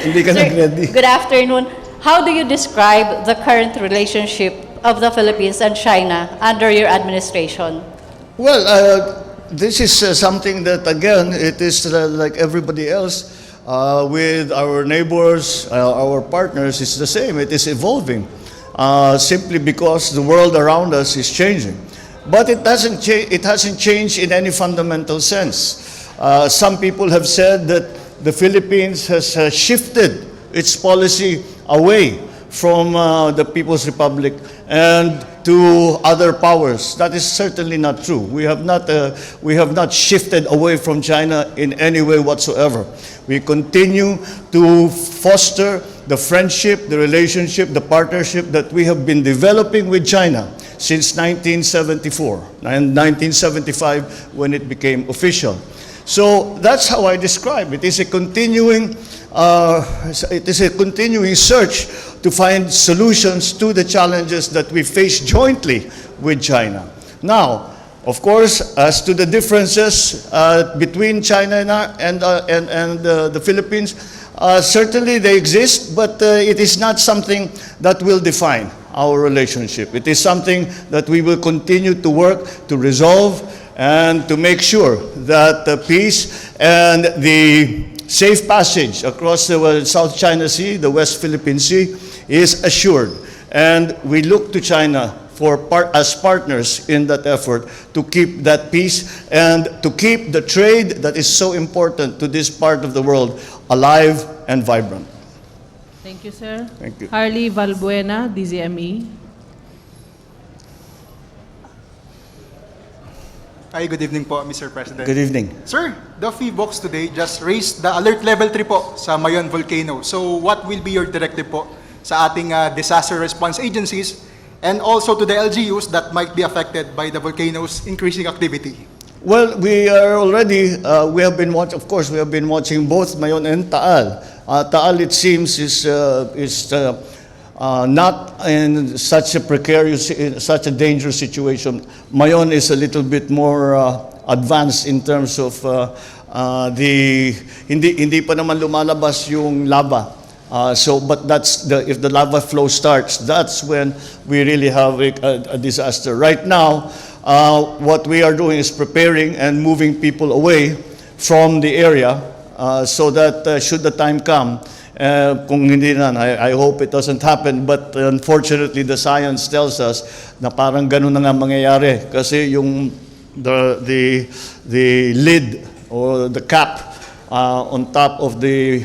Hindi ka nag-ready. Good afternoon. How do you describe the current relationship of the Philippines and China under your administration? Well, this is something that, again, it is like everybody else with our neighbors, our partners, it's the same. It is evolving simply because the world around us is changing. But it hasn't changed in any fundamental sense. Some people have said that the Philippines has shifted its policy away from the People's Republic and to other powers. That is certainly not true. We have not shifted away from China in any way whatsoever. We continue to foster the friendship, the relationship, the partnership that we have been developing with China since 1974 and 1975 when it became official. So that's how I describe it. It is a continuing search to find solutions to the challenges that we face jointly with China. Now, of course, as to the differences between China and the Philippines, certainly they exist, but it is not something that will define our relationship. It is something that we will continue to work to resolve and to make sure that the peace and the safe passage across the South China Sea, the West Philippine Sea, is assured. And we look to China as partners in that effort to keep that peace and to keep the trade that is so important to this part of the world alive and vibrant. Thank you, sir. Thank you. Harley Valbuena, DZME. Hi, good evening po, Mr. President. Good evening. Sir, the PBOX today just raised the alert level 3 po sa Mayon volcano. So what will be your directive po sa ating disaster response agencies and also to the LGUs that might be affected by the volcano's increasing activity? Well, we are already, we have been watching both Mayon and Taal. Taal, it seems, is not in such a precarious, such a dangerous situation. Mayon is a little bit more advanced in terms of hindi pa naman lumalabas yung lava. But if the lava flow starts, that's when we really have a disaster. Right now, what we are doing is preparing and moving people away from the area so that should the time come, kung hindi na, I hope it doesn't happen, but unfortunately the science tells us na parang ganun na nga mangyayari kasi yung the lid or the cap on top of the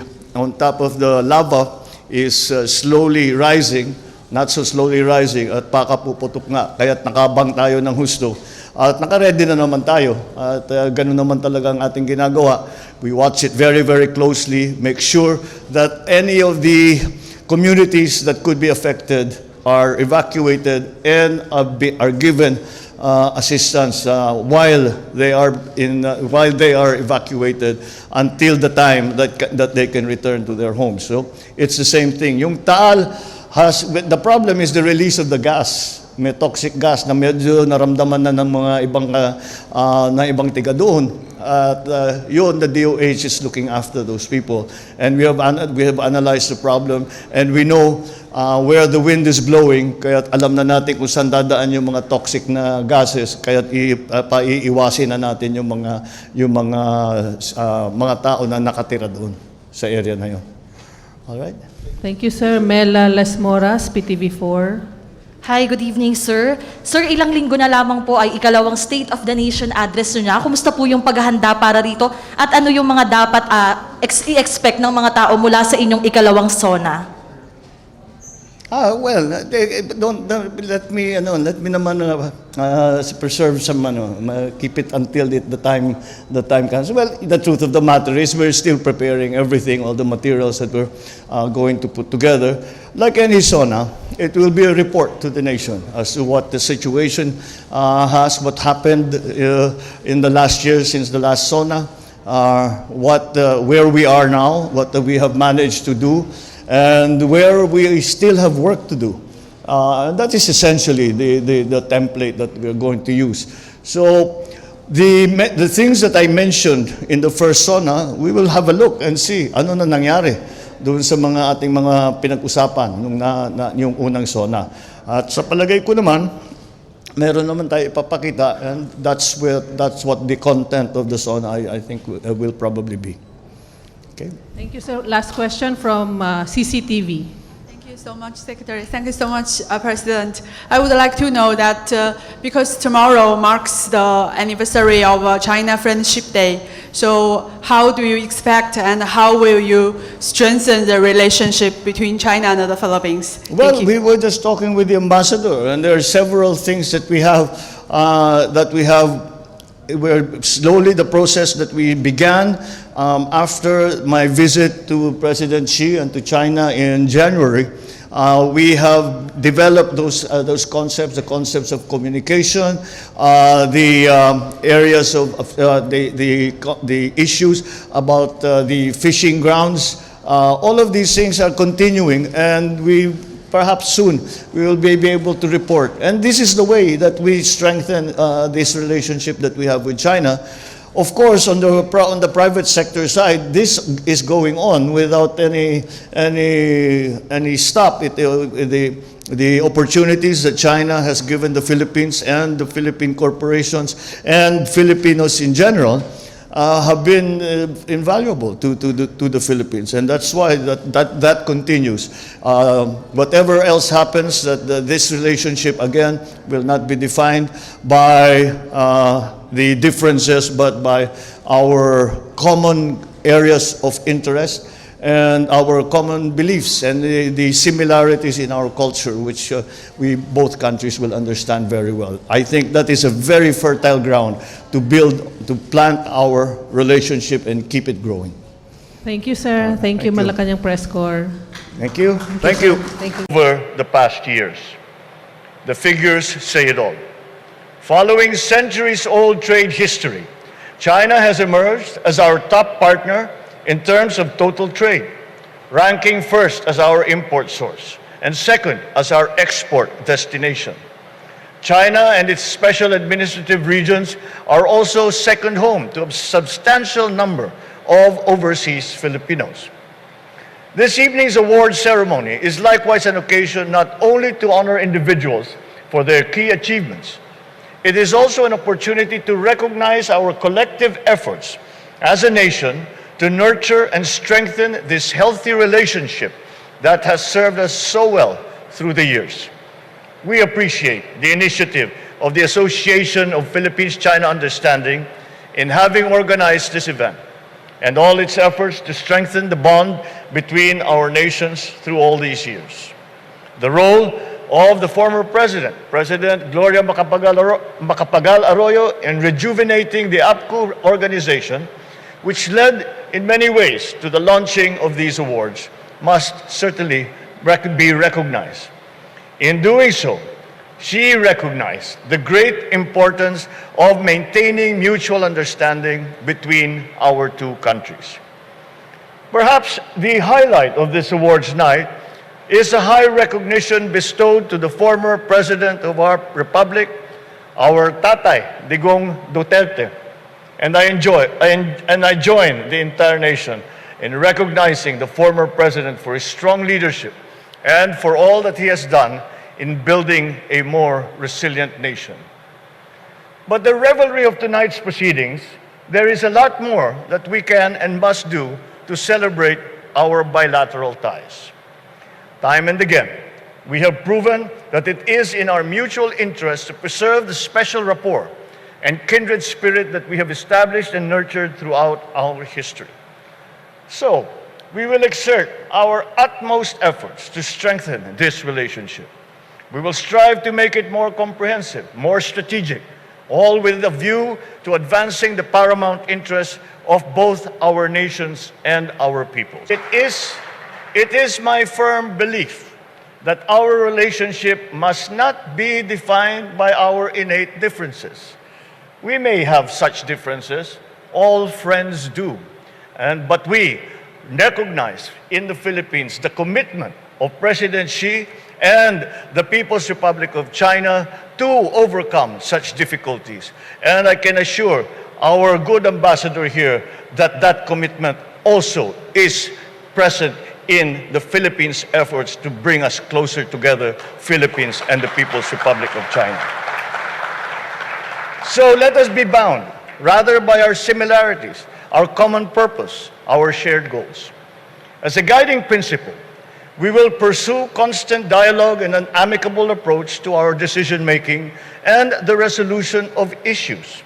lava is slowly rising, not so slowly rising, at pakapuputok nga, kaya't nakabang tayo ng husto. At naka-ready na naman tayo. At ganun naman talaga ang ating ginagawa. We watch it very, very closely, make sure that any of the communities that could be affected are evacuated and are given assistance while they are evacuated until the time that they can return to their homes. So it's the same thing. Yung Taal the problem is the release of the gas. May toxic gas na medyo naramdaman na ng mga ibang tiga doon. At yun, the DOH is looking after those people. And we have analyzed the problem and we know where the wind is blowing, kaya alam na natin kung saan dadaan yung mga toxic na gases, kaya paiiwasin na natin yung mga tao na nakatira doon sa area na yun. All right? Thank you, sir. Mela Las Moras, PTV4. Hi, good evening, sir. Sir, ilang linggo na lamang po ay ikalawang State of the Nation address nyo na. Kumusta po yung paghahanda para rito? At ano yung mga dapat i-expect ng mga tao mula sa inyong ikalawang SONA? Well, let me naman preserve some keep it until the time comes. Well, the truth of the matter is we're still preparing everything, all the materials that we're going to put together. Like any SONA, it will be a report to the nation as to what the situation what happened in the last year since the last SONA, where we are now, what we have managed to do, and where we still have work to do. That is essentially the template that we're going to use. So the things that I mentioned in the first SONA, we will have a look and see ano na nangyari. doon sa mga ating mga pinag-usapan nung yung unang SONA. At sa palagay ko naman, meron naman tayo ipapakita, and that's what the content of the SONA I think will probably be. Okay. Thank you, sir. Last question from CCTV. Thank you so much, Secretary. Thank you so much, President. I would like to know that because tomorrow marks the anniversary of China Friendship Day, so how do you expect and how will you strengthen the relationship between China and the Philippines? Well, we were just talking with the ambassador, and there are several things that we have we're slowly the process that we began after my visit to President Xi and to China in January. We have developed those concepts, the concepts of communication, the areas of the issues about the fishing grounds. All of these things are continuing, and perhaps soon we will be able to report. And this is the way that we strengthen this relationship that we have with China. Of course, on the private sector side, this is going on without any stop. The opportunities that China has given the Philippines and the Philippine corporations and Filipinos in general have been invaluable to the Philippines, and that's why that continues. Whatever else happens, this relationship again will not be defined by the differences, but by our common areas of interest and our common beliefs and the similarities in our culture, which we both countries will understand very well. I think that is a very fertile ground to plant our relationship and keep it growing. Thank you, sir. Thank you, thank you. Malacanang Press Corps. Thank you. Thank you. Thank you. Over the past years, the figures say it all. Following centuries-old trade history, China has emerged as our top partner in terms of total trade, ranking first as our import source and second as our export destination. China and its special administrative regions are also second home to a substantial number of overseas Filipinos. This evening's award ceremony is likewise an occasion not only to honor individuals for their key achievements, it is also an opportunity to recognize our collective efforts as a nation to nurture and strengthen this healthy relationship that has served us so well through the years. We appreciate the initiative of the Association of Philippines-China Understanding in having organized this event and all its efforts to strengthen the bond between our nations through all these years. The role of the former President Gloria Macapagal Arroyo, in rejuvenating the APCO organization, which led in many ways to the launching of these awards, must certainly be recognized. In doing so, she recognized the great importance of maintaining mutual understanding between our two countries. Perhaps the highlight of this awards night is a high recognition bestowed to the former President of our Republic, our Tatay, Digong Duterte. And I join the entire nation in recognizing the former President for his strong leadership and for all that he has done in building a more resilient nation. But the revelry of tonight's proceedings, there is a lot more that we can and must do to celebrate our bilateral ties. Time and again, we have proven that it is in our mutual interest to preserve the special rapport and kindred spirit that we have established and nurtured throughout our history. So, we will exert our utmost efforts to strengthen this relationship. We will strive to make it more comprehensive, more strategic, all with a view to advancing the paramount interests of both our nations and our people. It is my firm belief that our relationship must not be defined by our innate differences. We may have such differences, all friends do, but we recognize in the Philippines the commitment of President Xi and the People's Republic of China to overcome such difficulties. And I can assure our good ambassador here that that commitment also is present in the Philippines' efforts to bring us closer together, Philippines and the People's Republic of China. So let us be bound rather by our similarities, our common purpose, our shared goals. As a guiding principle, we will pursue constant dialogue and an amicable approach to our decision-making and the resolution of issues.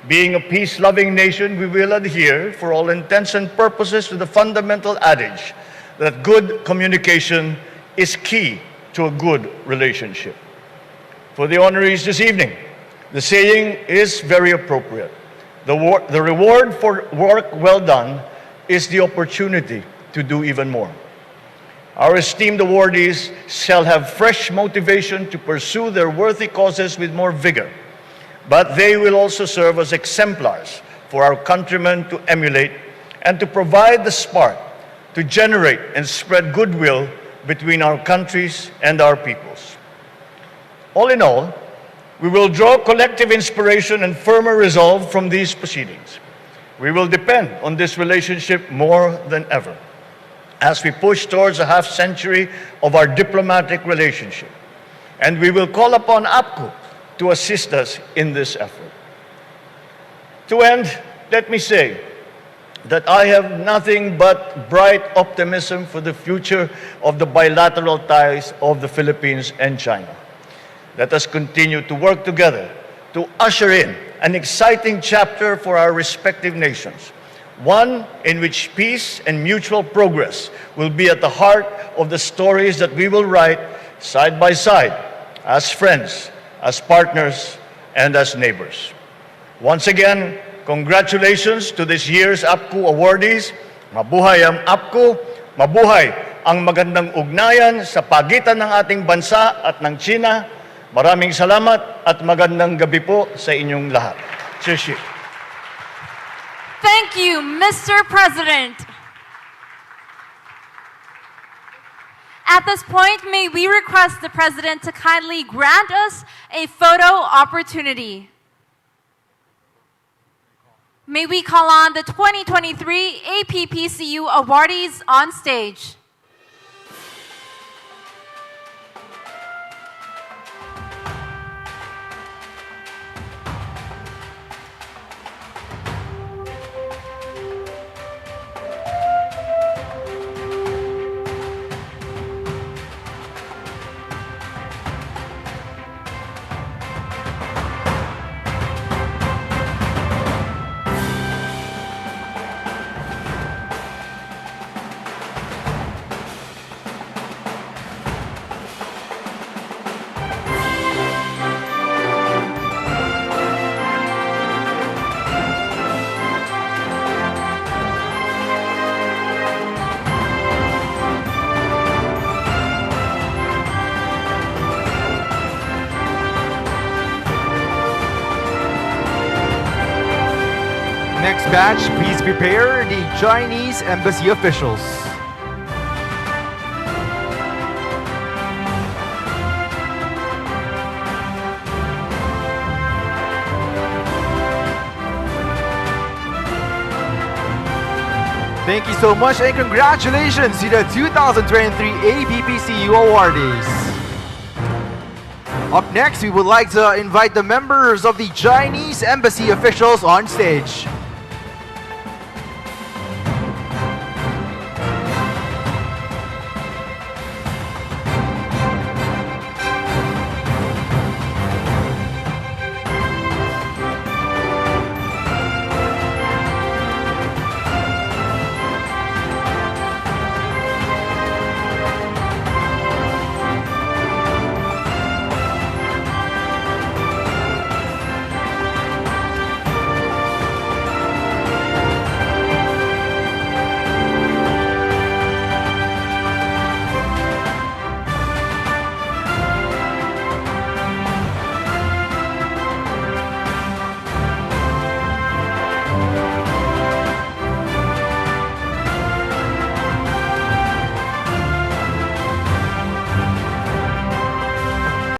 Being a peace-loving nation, we will adhere, for all intents and purposes, to the fundamental adage that good communication is key to a good relationship. For the honorees this evening, the saying is very appropriate. The reward for work well done is the opportunity to do even more. Our esteemed awardees shall have fresh motivation to pursue their worthy causes with more vigor, but they will also serve as exemplars for our countrymen to emulate and to provide the spark to generate and spread goodwill between our countries and our peoples. All in all, we will draw collective inspiration and firmer resolve from these proceedings. We will depend on this relationship more than ever as we push towards a half-century of our diplomatic relationship. And we will call upon APCO to assist us in this effort. To end, let me say that I have nothing but bright optimism for the future of the bilateral ties of the Philippines and China. Let us continue to work together to usher in an exciting chapter for our respective nations, one in which peace and mutual progress will be at the heart of the stories that we will write side by side as friends, as partners, and as neighbors. Once again, congratulations to this year's APCO awardees. Mabuhay ang APCO, mabuhay ang magandang ugnayan sa pagitan ng ating bansa at ng China. Maraming salamat at magandang gabi po sa inyong lahat. Cheers. Thank you, Mr. President. At this point, may we request the President to kindly grant us a photo opportunity. May we call on the 2023 APPCU awardees on stage. Next batch, please prepare the Chinese embassy officials. Thank you so much and congratulations to the 2023 APPCU awardees. Up next, we would like to invite the members of the Chinese embassy officials on stage.